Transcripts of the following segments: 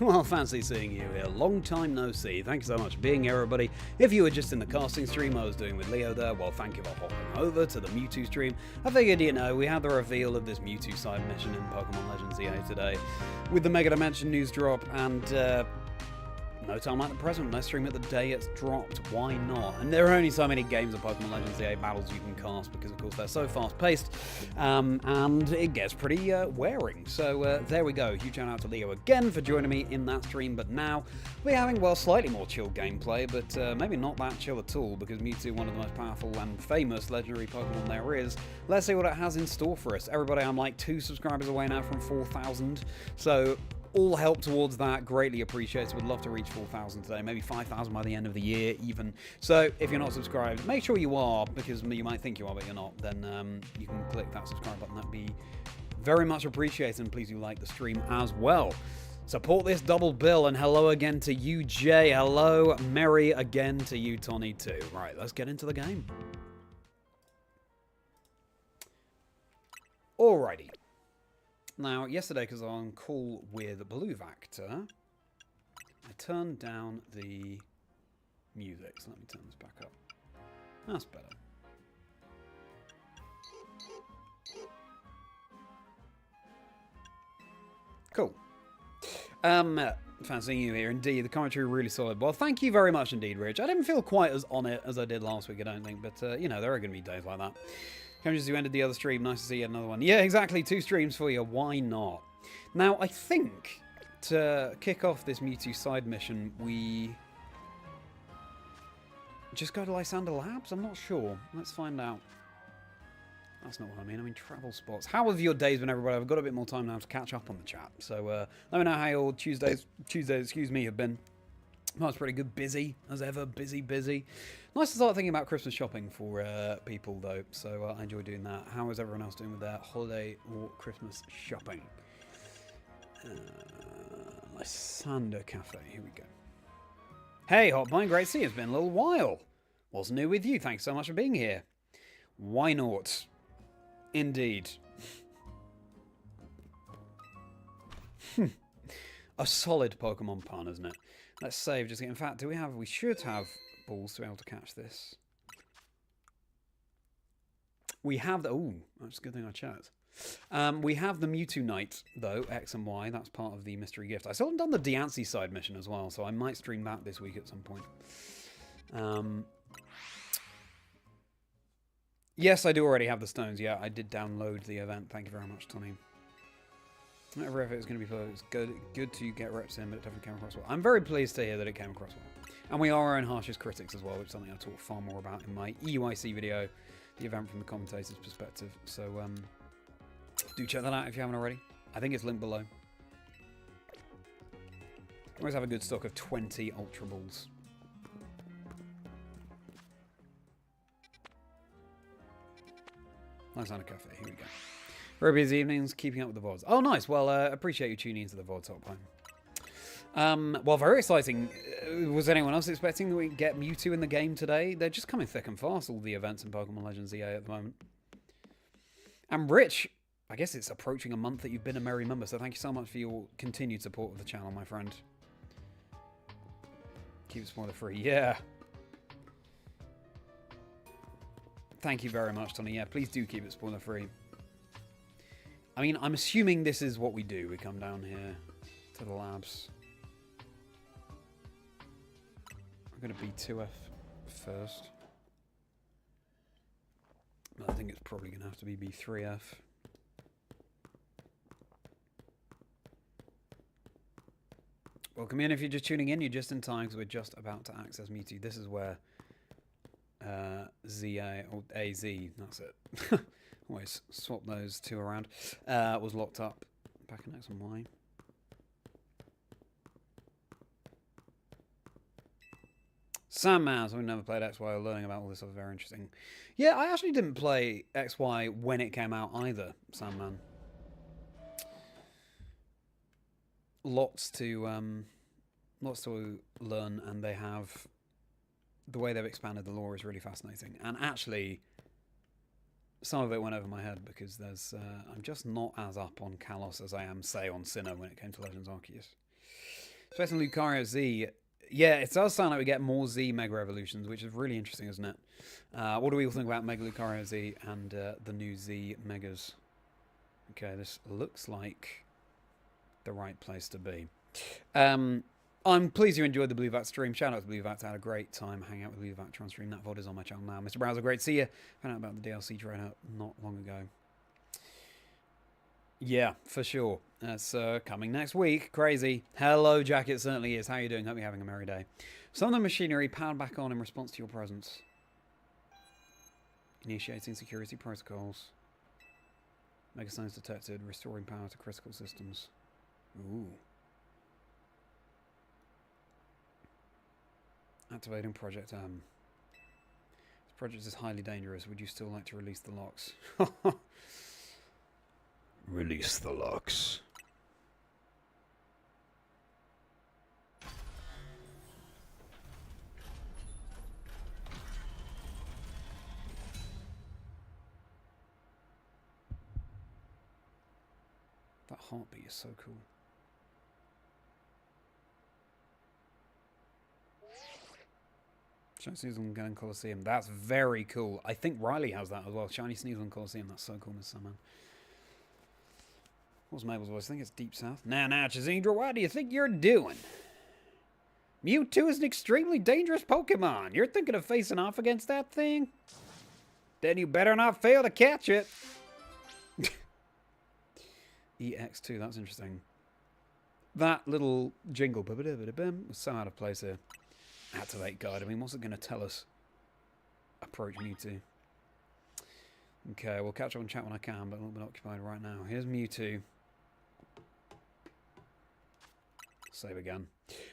Well, fancy seeing you here. Long time no see. Thank you so much for being here, everybody. If you were just in the casting stream I was doing with Leo there, well, thank you for hopping over to the Mewtwo stream. I figured, you know, we had the reveal of this Mewtwo side mission in Pokemon Legends EA today, with the Mega Dimension news drop, and no time like the present. Let's stream it the day it's dropped. Why not? And there are only so many games of Pokemon Legends EA battles you can cast because, of course, they're so fast-paced, and it gets pretty wearing. So there we go. Huge shout out to Leo again for joining me in that stream. But now we're having, well, slightly more chill gameplay, but maybe not that chill at all because Mewtwo, one of the most powerful and famous legendary Pokemon there is. Let's see what it has in store for us. Everybody, I'm like 2 subscribers away now from 4,000. So all help towards that, greatly appreciated. Would love to reach 4,000 today, maybe 5,000 by the end of the year even. So if you're not subscribed, make sure you are, because you might think you are but you're not. Then you can click that subscribe button. That'd be very much appreciated, and please do like the stream as well. Support this double bill, and hello again to you, Jay. Hello, Merri, again to you, Tony, too. Right, let's get into the game. Alrighty. Now, yesterday, because I'm on call with Blue Vector, I turned down the music. So let me turn this back up. That's better. Cool. Fancying you here. Indeed, the commentary really solid. Well, thank you very much indeed, Rich. I didn't feel quite as on it as I did last week, I don't think. But, you know, there are going to be days like that. As you ended the other stream, nice to see another one. Yeah, exactly, 2 streams for you, why not? Now, I think to kick off this Mewtwo side mission, we just go to Lysander Labs? I'm not sure. Let's find out. That's not what I mean travel spots. How have your days been, everybody? I've got a bit more time now to catch up on the chat. So let me know how your Tuesdays, have been. Well, it's pretty good. Busy, as ever. Busy. Nice to start thinking about Christmas shopping for people, though. So I enjoy doing that. How is everyone else doing with their holiday or Christmas shopping? Lysander Cafe. Here we go. Hey, Hotpine. Great to see you. It's been a little while. What's new with you? Thanks so much for being here. Why not? Indeed. A solid Pokemon pun, isn't it? Let's save. Just in fact, we should have balls to be able to catch this. We have the. Oh, that's a good thing I checked. We have the Mewtwonite though, X and Y. That's part of the mystery gift. I still haven't done the Diancie side mission as well, so I might stream that this week at some point. Yes, I do already have the stones. Yeah, I did download the event. Thank you very much, Tony. Not every effort is going to be perfect. It's good to get reps in, but it definitely came across well. I'm very pleased to hear that it came across well. And we are our own harshest critics as well, which is something I talk far more about in my EUIC video, the event from the commentator's perspective. So do check that out if you haven't already. I think it's linked below. Always have a good stock of 20 Ultra Balls. Lysander Cafe, here we go. Very busy evenings, keeping up with the VODs. Oh, nice. Well, appreciate you tuning into the VODs, Hotpine. Well, very exciting. Was anyone else expecting that we get Mewtwo in the game today? They're just coming thick and fast, all the events in Pokemon Legends EA at the moment. And Rich, I guess it's approaching a month that you've been a Merri member, so thank you so much for your continued support of the channel, my friend. Keep it spoiler free. Yeah. Thank you very much, Tony. Yeah, please do keep it spoiler free. I mean, I'm assuming this is what we do. We come down here to the labs. I'm going to be 2F first. But I think it's probably going to have to be B3F. Welcome in. If you're just tuning in, you're just in time because we're just about to access Mewtwo. This is where ZA, or AZ, that's it. Always swap those two around. Was locked up back in X and Y. Sandman, so we never played XY. Learning about all this stuff is very interesting. Yeah, I actually didn't play XY when it came out either, Sandman. Lots to learn, and they have the way they've expanded the lore is really fascinating. And actually, some of it went over my head because there's I'm just not as up on Kalos as I am, say, on Sinnoh when it came to Legends Arceus. Especially Lucario Z. Yeah, it does sound like we get more Z Mega Evolutions, which is really interesting, isn't it? What do we all think about Mega Lucario Z and the new Z Megas? Okay, this looks like the right place to be. I'm pleased you enjoyed the Blue Vat stream. Shout out to Blue Vat. I had a great time hanging out with Blue Vat on stream. That VOD is on my channel now. Mr. Browser, great to see you. Found out about the DLC trailer not long ago. Yeah, for sure. That's coming next week. Crazy. Hello, Jack. It certainly is. How are you doing? Hope you're having a merry day. Some of the machinery powered back on in response to your presence. Initiating security protocols. Megastones detected. Restoring power to critical systems. Ooh. Activating Project M. This project is highly dangerous. Would you still like to release the locks? Release the locks. That heartbeat is so cool. Shiny Sneasel Gun Coliseum. That's very cool. I think Riley has that as well. Shiny Sneasel Coliseum. That's so cool, Miss Summer. What's Mabel's voice? I think it's Deep South. Now, Chazingdra, what do you think you're doing? Mewtwo is an extremely dangerous Pokemon. You're thinking of facing off against that thing? Then you better not fail to catch it. EX2, that's interesting. That little jingle was so out of place here. Activate guide. I mean, what's it going to tell us? Approach Mewtwo. Okay, we'll catch up on chat when I can, but a little bit occupied right now. Here's Mewtwo. Save again.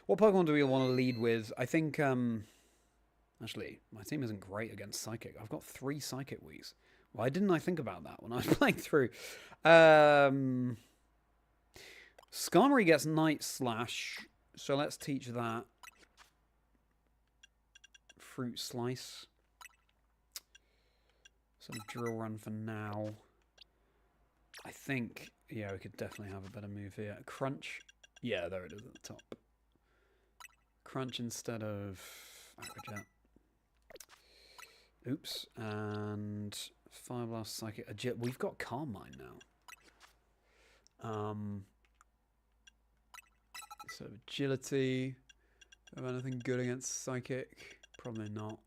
What Pokemon do we want to lead with? I think, actually, my team isn't great against Psychic. I've got 3 Psychic Wiis. Why didn't I think about that when I was playing through? Skarmory gets Night Slash, so let's teach that. Fruit Slice. Some Drill Run for now. I think, yeah, we could definitely have a better move here. Crunch. Yeah, there it is at the top. Crunch instead of Aqua Jet. Oops. And Fire Blast, Psychic, Agility. We've got Calm Mind now. So Agility. Have anything good against Psychic? Probably not.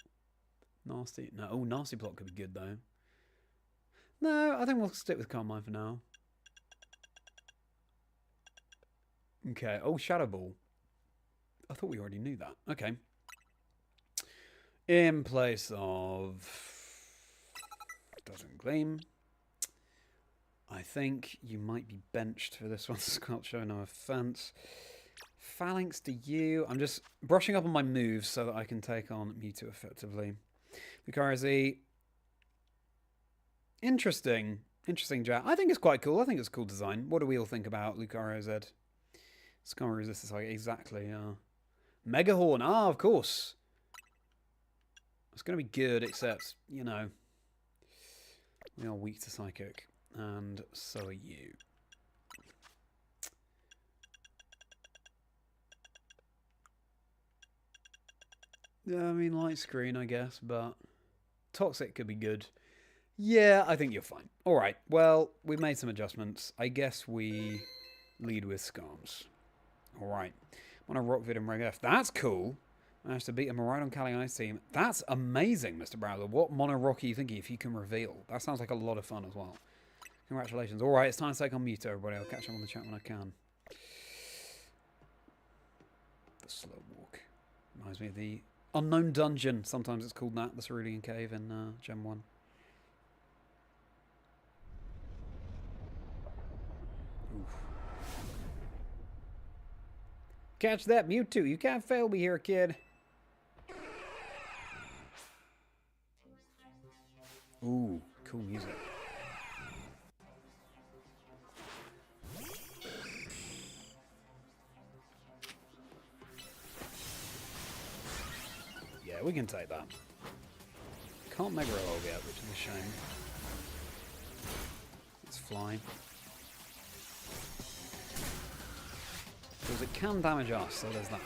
Nasty. No. Oh, Nasty Plot could be good though. No, I think we'll stick with Calm Mind for now. Okay. Oh, Shadow Ball. I thought we already knew that. Okay. In place of Doesn't Gleam. I think you might be benched for this one, Sculpture. No offense. Phalanx to you. I'm just brushing up on my moves so that I can take on Mewtwo effectively. Lucario Z. Interesting. Interesting, Jack. I think it's quite cool. I think it's a cool design. What do we all think about Lucario Z? Skarmory Resistance, like, exactly. Mega Horn. Ah, of course. It's going to be good, except, you know, we are weak to Psychic. And so are you. Yeah, I mean, light screen, I guess, but Toxic could be good. Yeah, I think you're fine. All right, well, we've made some adjustments. I guess we lead with Scarms. All right. On a Rock Vid and Reg F. That's cool. Managed to beat a Miraidon Kali Ice team. That's amazing, Mr. Browser. What Mono Rock are you thinking if you can reveal? That sounds like a lot of fun as well. Congratulations. All right, it's time to take on Mewtwo, everybody. I'll catch up on the chat when I can. The slow walk. Reminds me of the Unknown Dungeon. Sometimes it's called that. The Cerulean Cave in Gen 1. Oof. Catch that, Mewtwo. You can't fail me here, kid. Ooh, cool music. Yeah, we can take that. Can't Mega Roll yet, which is a shame. Let's fly. Because it can damage us, so there's that.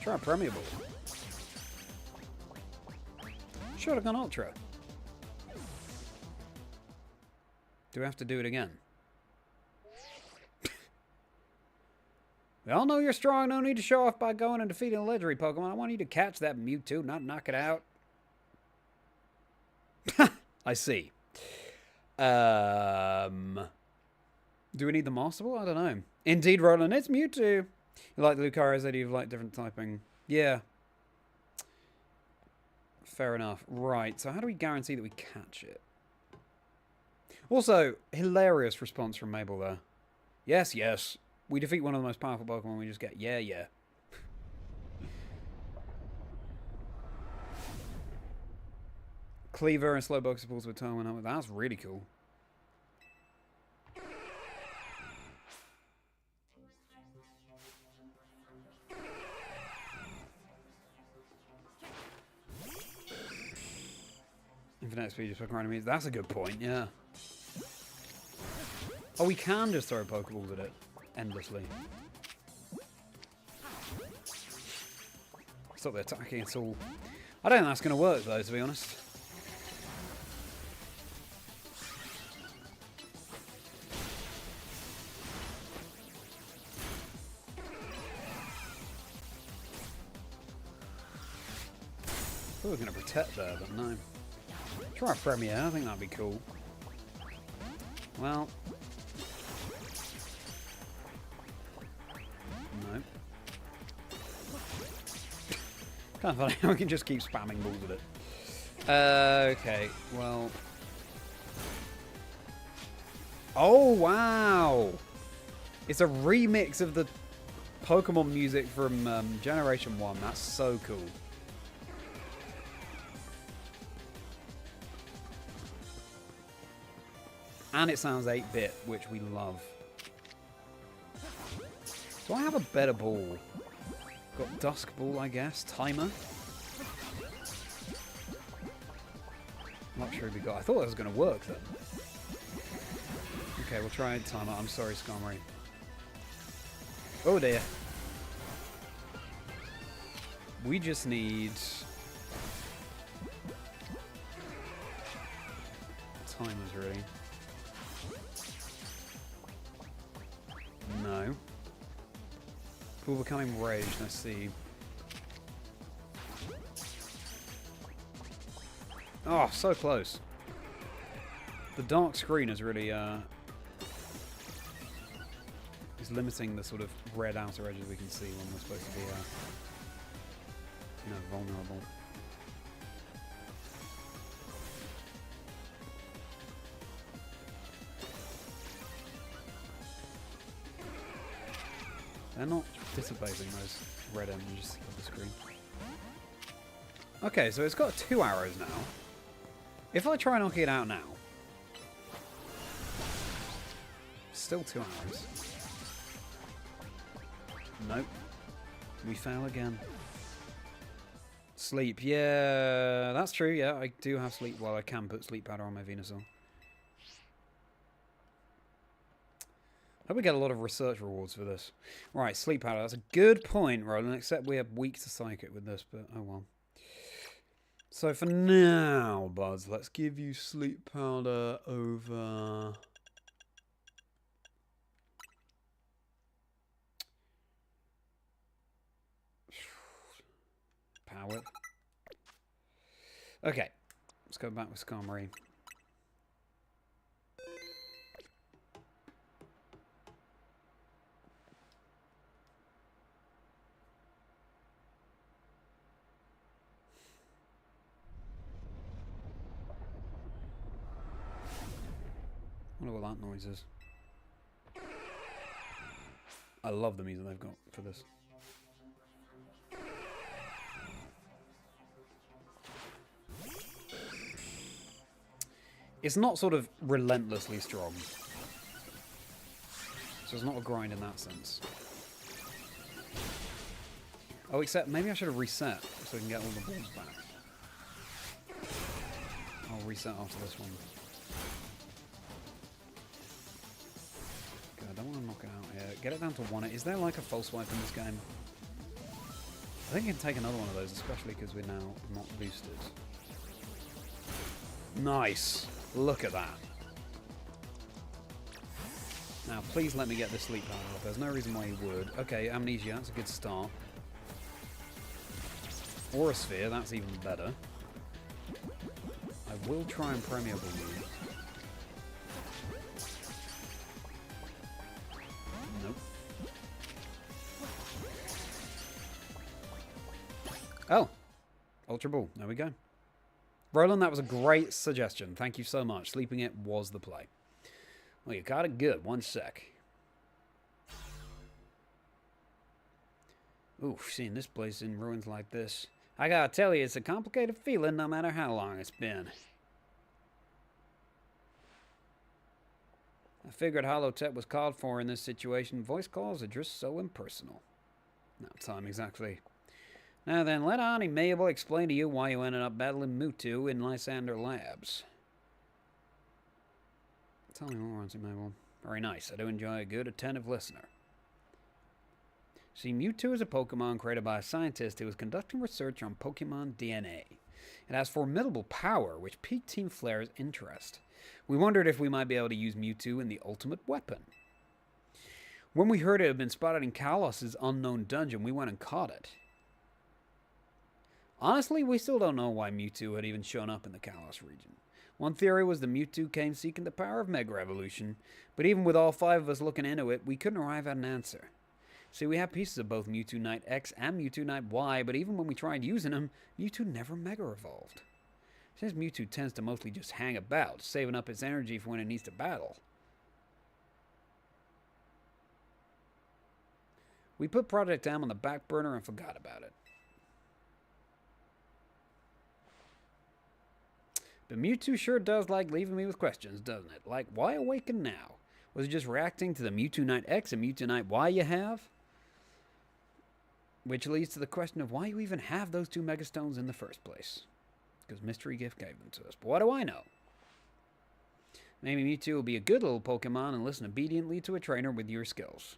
Try a Premier Ball. Chotakana Ultra. Do we have to do it again? We all know you're strong. No need to show off by going and defeating a legendary Pokemon. I want you to catch that Mewtwo, not knock it out. I see. Do we need the Master Ball? I don't know. Indeed, Roland, it's Mewtwo. You like the Lucario, that you've liked different typing. Yeah. Fair enough. Right, so how do we guarantee that we catch it? Also, hilarious response from Mabel there. Yes, yes. We defeat one of the most powerful Pokemon, we just get, yeah, yeah. Cleaver and Slowpoke supports with Toman. That's really cool. Infinite speed just fucking around enemies. That's a good point, yeah. Oh, we can just throw Pokeballs at it endlessly. Stop the attacking at all. I don't think that's going to work though, to be honest. I thought we were going to protect there, but no. Try a Premier, I think that'd be cool. Well. No. Kind of funny how we can just keep spamming balls with it. Okay, well. Oh, wow! It's a remix of the Pokemon music from Generation 1. That's so cool. And it sounds 8-bit, which we love. Do I have a better ball? Got Dusk Ball, I guess. Timer. Luxury we got. I thought that was going to work then. Okay, we'll try Timer. I'm sorry, Skarmory. Oh dear. We just need... timers, really. No. Pool becoming raged, let's see. Oh, so close. The dark screen is really is limiting the sort of red outer edges we can see when we're supposed to be you know, vulnerable. They're not dissipating those red images of the screen. Okay, so it's got 2 arrows now. If I try knocking it out now, still 2 arrows. Nope. We fail again. Sleep. Yeah, that's true. Yeah, I do have sleep. Well, I can put sleep powder on my Venusaur. I hope we get a lot of research rewards for this. Right, sleep powder. That's a good point, Roland, except we are weak to psychic with this, but oh well. So for now, buds, let's give you sleep powder over... Power. Okay, let's go back with Skarmory. I wonder what that noise is. I love the music they've got for this. It's not sort of relentlessly strong. So it's not a grind in that sense. Oh, except maybe I should have reset so we can get all the balls back. I'll reset after this one. Get it down to 1. Is there like a false swipe in this game? I think I can take another one of those, especially because we're now not boosted. Nice. Look at that. Now, please let me get this sleep powder off. There's no reason why you would. Okay, amnesia, that's a good start. Aura sphere, that's even better. I will try and permeable move. Nope. Oh! Ultra Ball. There we go. Roland, that was a great suggestion. Thank you so much. Sleeping it was the play. Well, you got it good. 1 sec. Oof, seeing this place in ruins like this. I gotta tell you, it's a complicated feeling no matter how long it's been. I figured Holotech was called for in this situation. Voice calls are just so impersonal. No time exactly. Now then, let Auntie Mabel explain to you why you ended up battling Mewtwo in Lysander Labs. Tell me more, Auntie Mabel. Very nice. I do enjoy a good, attentive listener. See, Mewtwo is a Pokemon created by a scientist who was conducting research on Pokemon DNA. It has formidable power, which piqued Team Flare's interest. We wondered if we might be able to use Mewtwo in the ultimate weapon. When we heard it had been spotted in Kalos' unknown dungeon, we went and caught it. Honestly, we still don't know why Mewtwo had even shown up in the Kalos region. One theory was the Mewtwo came seeking the power of Mega Evolution, but even with all 5 of us looking into it, we couldn't arrive at an answer. See, we have pieces of both Mewtwonite X and Mewtwonite Y, but even when we tried using them, Mewtwo never Mega Evolved. Since Mewtwo tends to mostly just hang about, saving up its energy for when it needs to battle. We put Project M on the back burner and forgot about it. But Mewtwo sure does like leaving me with questions, doesn't it? Like, why awaken now? Was it just reacting to the Mewtwonite X and Mewtwonite Y you have? Which leads to the question of why you even have those 2 Megastones in the first place. Because Mystery Gift gave them to us. But what do I know? Maybe Mewtwo will be a good little Pokemon and listen obediently to a trainer with your skills.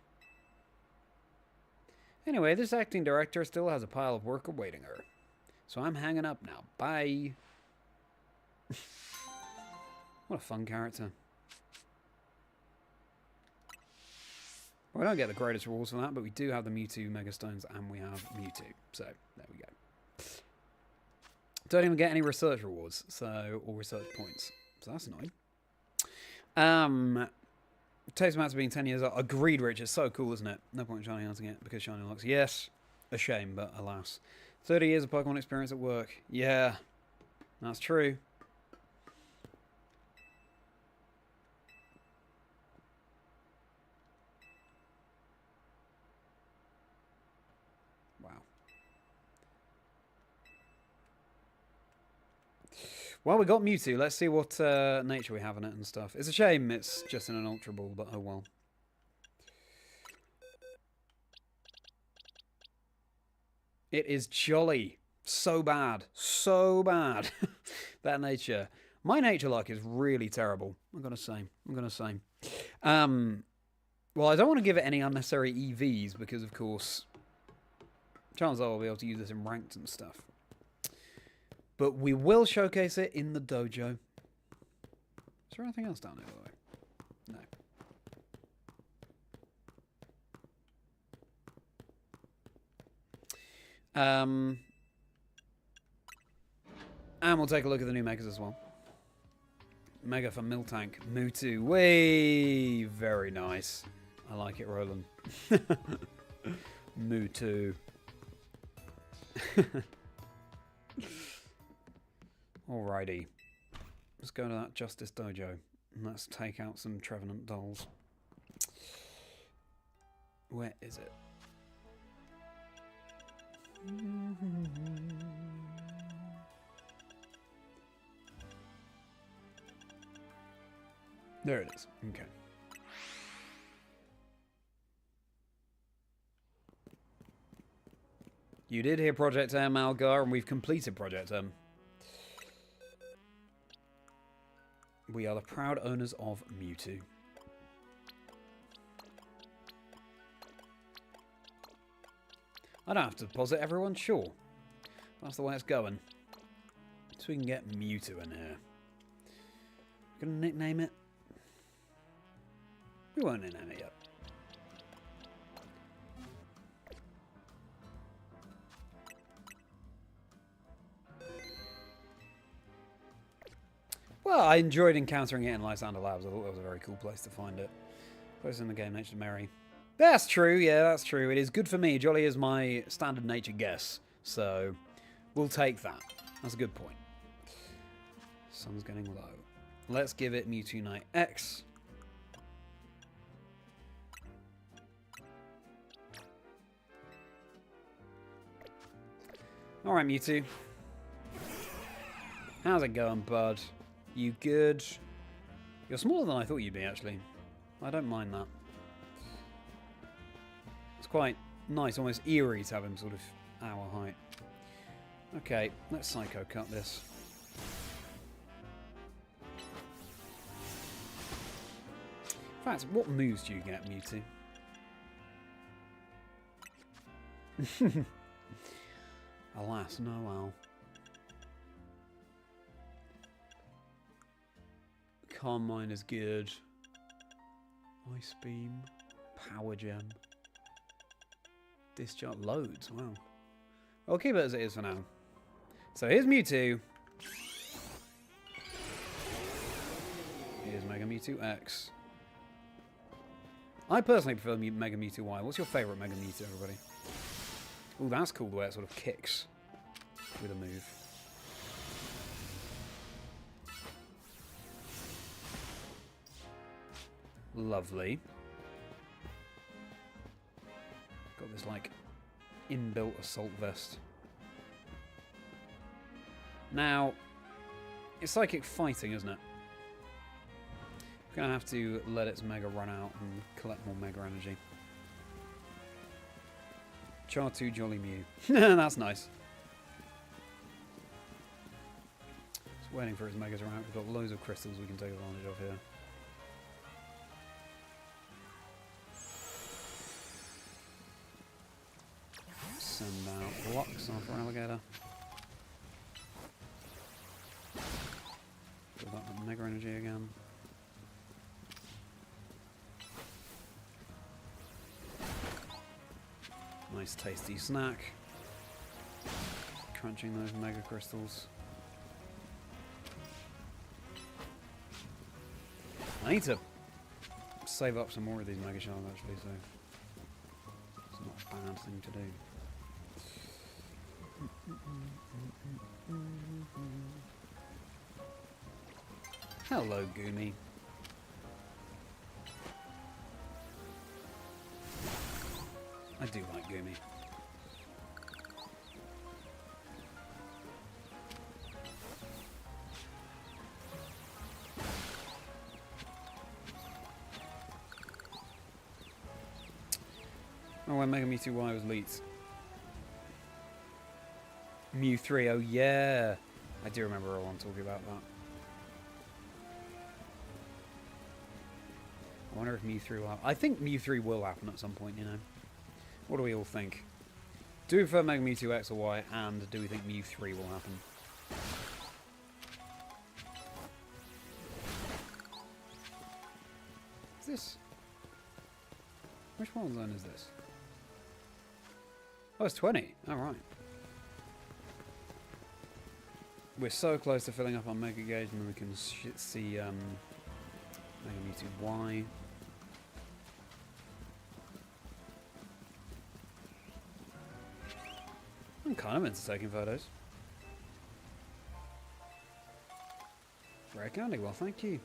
Anyway, this acting director still has a pile of work awaiting her. So I'm hanging up now. Bye. What a fun character. Well, we don't get the greatest rewards for that, but we do have the Mewtwo Megastones and we have Mewtwo. So, there we go. Don't even get any research rewards, or research points. So that's annoying. Taste Matt's being 10 years old. Agreed, Rich. It's so cool, isn't it? No point in Shiny hunting it because Shiny looks. Yes. A shame, but alas. 30 years of Pokemon experience at work. Yeah. That's true. Well, we got Mewtwo. Let's see what nature we have in it and stuff. It's a shame it's just in an Ultra Ball, but oh well. It is jolly. So bad. So bad. That nature. My nature luck is really terrible. I'm going to say. Well, I don't want to give it any unnecessary EVs because, of course, chances are I'll be able to use this in ranked and stuff. But we will showcase it in the dojo. Is there anything else down there, by the way? No. And we'll take a look at the new Megas as well. Mega for Miltank. Mewtwo. Way very nice. I like it, Roland. Mewtwo. Alrighty. Let's go to that Justice Dojo. And let's take out some Trevenant dolls. Where is it? There it is. Okay. You did hear Project M, Algar, and we've completed Project M. We are the proud owners of Mewtwo. I don't have to deposit everyone, sure. That's the way it's going. So we can get Mewtwo in here. Gonna nickname it? We won't nickname it yet. Well, I enjoyed encountering it in Lysander Labs. I thought that was a very cool place to find it. Close in the game next to Merri. That's true, yeah, that's true. It is good for me. Jolly is my standard nature guess. So, we'll take that. That's a good point. Sun's getting low. Let's give it Mewtwonite X. Alright, Mewtwo. How's it going, bud? You good? You're smaller than I thought you'd be, actually. I don't mind that. It's quite nice, almost eerie to have him sort of our height. Okay, let's Psycho Cut this. In fact, what moves do you get, Mewtwo? Alas, no owl. Calm Mind is good. Ice Beam. Power Gem. Discharge. Loads, wow. I'll keep it as it is for now. So here's Mewtwo. Here's Mega Mewtwo X. I personally prefer Mega Mewtwo Y. What's your favourite Mega Mewtwo, everybody? Ooh, that's cool the way it sort of kicks with a move. Lovely. Got this, like, inbuilt assault vest. Now, it's psychic fighting, isn't it? We're going to have to let its Mega run out and collect more Mega energy. Char 2 Jolly Mew. That's nice. Just waiting for its Megas to run out. We've got loads of crystals we can take advantage of here. Send out Lux after Alligator. Fill that with Mega energy again. Nice tasty snack. Crunching those Mega Crystals. I need to save up some more of these Mega Shards actually, so it's not a bad thing to do. Hello, Goomy. I do like Goomy. Oh, when Mega Mewtwo Y was leaked. Mew 3, oh yeah. I do remember everyone talking about that. I wonder if Mew 3 will happen. I think Mew 3 will happen at some point, you know. What do we all think? Do we prefer Mega Mewtwo X or Y, and do we think Mew 3 will happen? Is this... Which one zone is this? Oh, it's 20. Alright. We're so close to filling up our Mega Gauge, and then we can see Mega Mewtwo Y. I'm kind of into taking photos. Rare candy, well, thank you.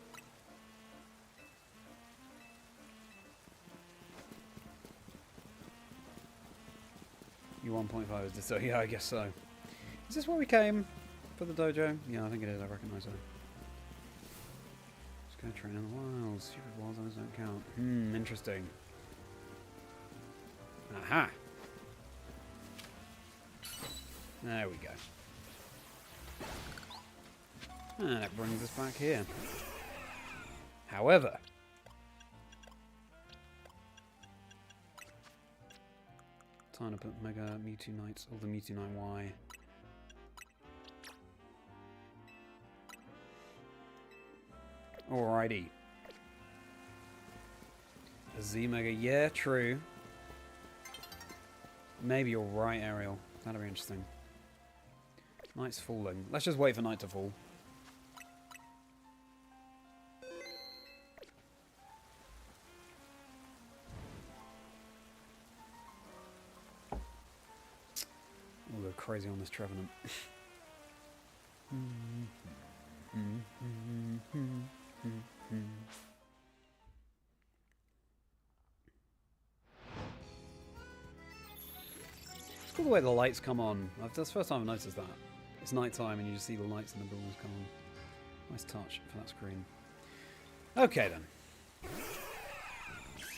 You 1.5 is this, so yeah, I guess so. Is this where we came for the dojo? Yeah, I think it is, I recognise it. Just go train in the wilds. Stupid wild zones don't count. Interesting. Aha! There we go. And that brings us back here. Time to put Mega Mewtwonite or the Mewtwonite Y. Alrighty. A Z Mega, yeah, true. Maybe you're right, Ariel. That'll be interesting. Night's falling. Let's just wait for night to fall. We'll go crazy on this Trevenant. It's cool the way the lights come on. That's the first time I've noticed that. It's night time and you just see the lights in the buildings come on. Nice touch for that screen. Okay then.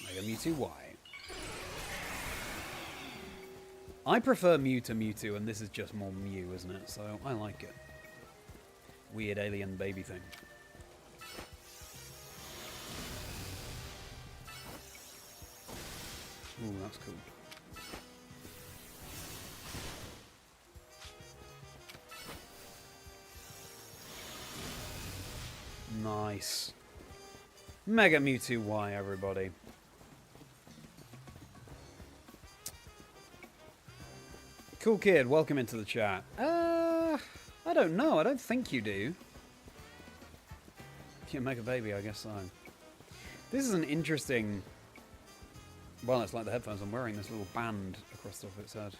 Mega Mewtwo Y. I prefer Mew to Mewtwo, and this is just more Mew, isn't it? So I like it. Weird alien baby thing. Ooh, that's cool. Nice. Mega Mewtwo Y, everybody. Cool kid, welcome into the chat. I don't know. I don't think you do. Yeah, Mega Baby, I guess so. This is an interesting... Well, it's like the headphones I'm wearing, this little band across the top of its head.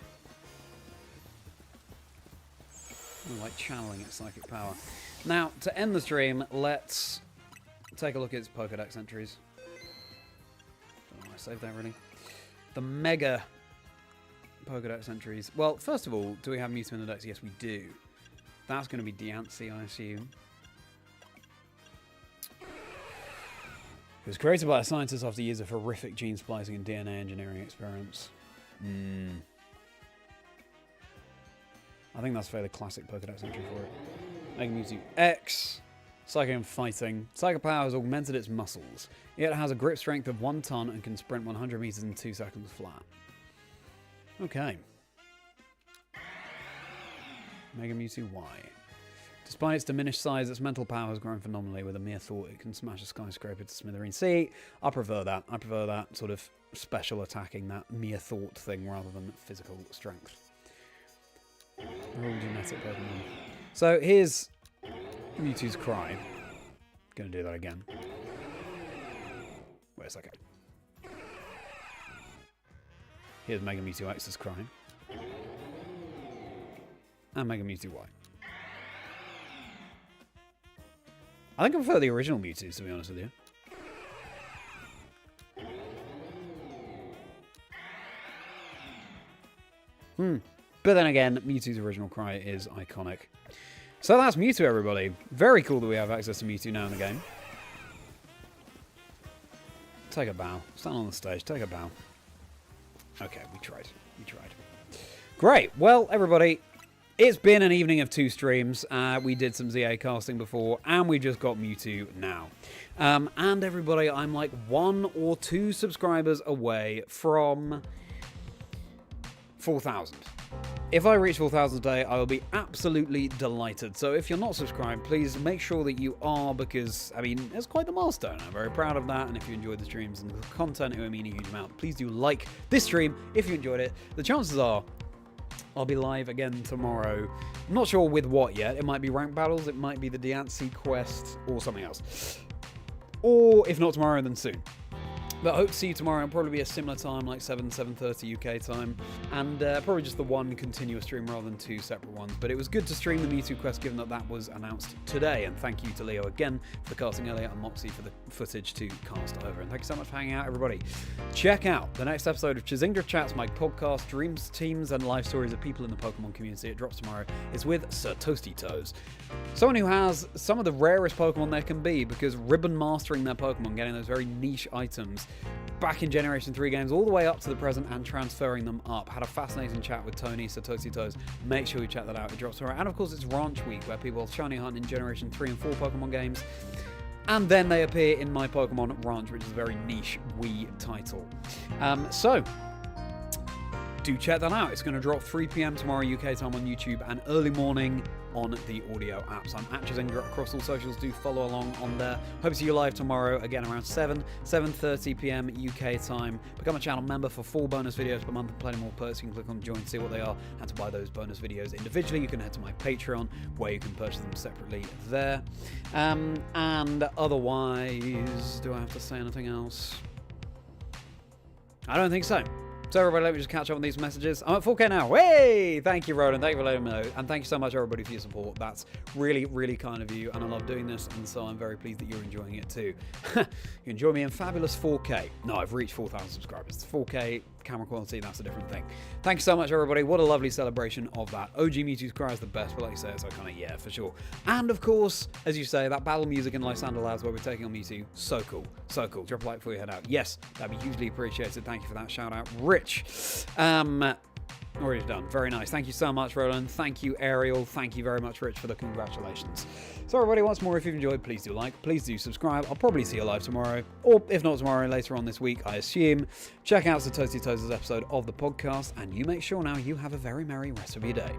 I like channeling its psychic power. Now, to end the stream, let's take a look at its Pokédex entries. Don't know why I saved that already. The Mega Pokédex entries. Well, first of all, do we have Mewtwo in the Dex? Yes, we do. That's going to be Diancie, I assume. It was created by a scientist after years of horrific gene splicing and DNA engineering experiments. I think that's a fairly classic Pokédex entry for it. Mega Mewtwo X. Psychic and Fighting. Psychic power has augmented its muscles. It has a grip strength of 1 ton and can sprint 100 meters in 2 seconds flat. Okay. Mega Mewtwo Y. Despite its diminished size, its mental power has grown phenomenally. With a mere thought, it can smash a skyscraper to smithereens. See, I prefer that. I prefer that sort of special attacking, that mere thought thing, rather than physical strength. All genetic Pokemon. So here's Mewtwo's Cry. Gonna do that again. Wait a second. Here's Mega Mewtwo X's Cry. And Mega Mewtwo Y. I think I prefer the original Mewtwo, to be honest with you. But then again, Mewtwo's original cry is iconic. So that's Mewtwo, everybody. Very cool that we have access to Mewtwo now in the game. Take a bow. Stand on the stage. Take a bow. Okay, we tried. We tried. Great. Well, everybody, it's been an evening of 2 streams. We did some ZA casting before, and we just got Mewtwo now. And everybody, I'm like 1 or 2 subscribers away from 4,000. If I reach 4,000 today, I will be absolutely delighted. So if you're not subscribed, please make sure that you are, because, I mean, it's quite the milestone. I'm very proud of that, and if you enjoyed the streams and the content, it will mean a huge amount. Please do like this stream if you enjoyed it. The chances are I'll be live again tomorrow. I'm not sure with what yet. It might be rank battles, it might be the Diancie quest, or something else. Or if not tomorrow, then soon. But I hope to see you tomorrow. It'll probably be a similar time, like 7:30 UK time. And probably just the 1 continuous stream rather than 2 separate ones. But it was good to stream the Mewtwo quest given that that was announced today. And thank you to Leo again for the casting earlier and Moxie for the footage to cast over. And thank you so much for hanging out, everybody. Check out the next episode of Chazingdra Chats, my podcast, dreams, teams, and life stories of people in the Pokemon community. It drops tomorrow. It's with Sir Toasty Toes. Someone who has some of the rarest Pokemon there can be, because ribbon mastering their Pokemon, getting those very niche items back in Generation 3 games all the way up to the present and transferring them up. Had a fascinating chat with Tony, Sir Toasty Toes. Make sure you check that out. It drops tomorrow. And of course, it's Ranch Week, where people shiny hunt in Generation 3 and 4 Pokemon games. And then they appear in my Pokemon Ranch, which is a very niche Wii title. So, do check that out. It's going to drop 3 p.m. tomorrow UK time on YouTube and early morning on the audio apps. I'm at Chazingdra across all socials. Do follow along on there. Hope to see you live tomorrow, again around 7:30 p.m. UK time. Become a channel member for 4 bonus videos per month and plenty more perks. You can click on join, see what they are, and to buy those bonus videos individually, you can head to my Patreon where you can purchase them separately there. And otherwise, do I have to say anything else? I don't think so. So everybody, let me just catch up on these messages. I'm at 4K now. Hey! Thank you, Roland. Thank you for letting me know. And thank you so much, everybody, for your support. That's really, really kind of you. And I love doing this. And so I'm very pleased that you're enjoying it too. You enjoy me in fabulous 4K. No, I've reached 4,000 subscribers. 4K camera quality, that's a different thing. Thank you so much, everybody. What a lovely celebration of that. OG Mewtwo's Cry is the best, but like you say, it's kind of, yeah, for sure. And of course, as you say, that battle music in Lysander Labs where we're taking on Mewtwo. So cool. So cool. Drop a like before you head out. Yes, that'd be hugely appreciated. Thank you for that shout out, Rich. Already done. Very nice. Thank you so much, Roland. Thank you, Ariel. Thank you very much, Rich, for the congratulations. So everybody, once more, if you've enjoyed, please do like, please do subscribe. I'll probably see you live tomorrow, or if not tomorrow, later on this week, I assume. Check out Satoshi Toza's episode of the podcast, and you make sure now you have a very merry rest of your day.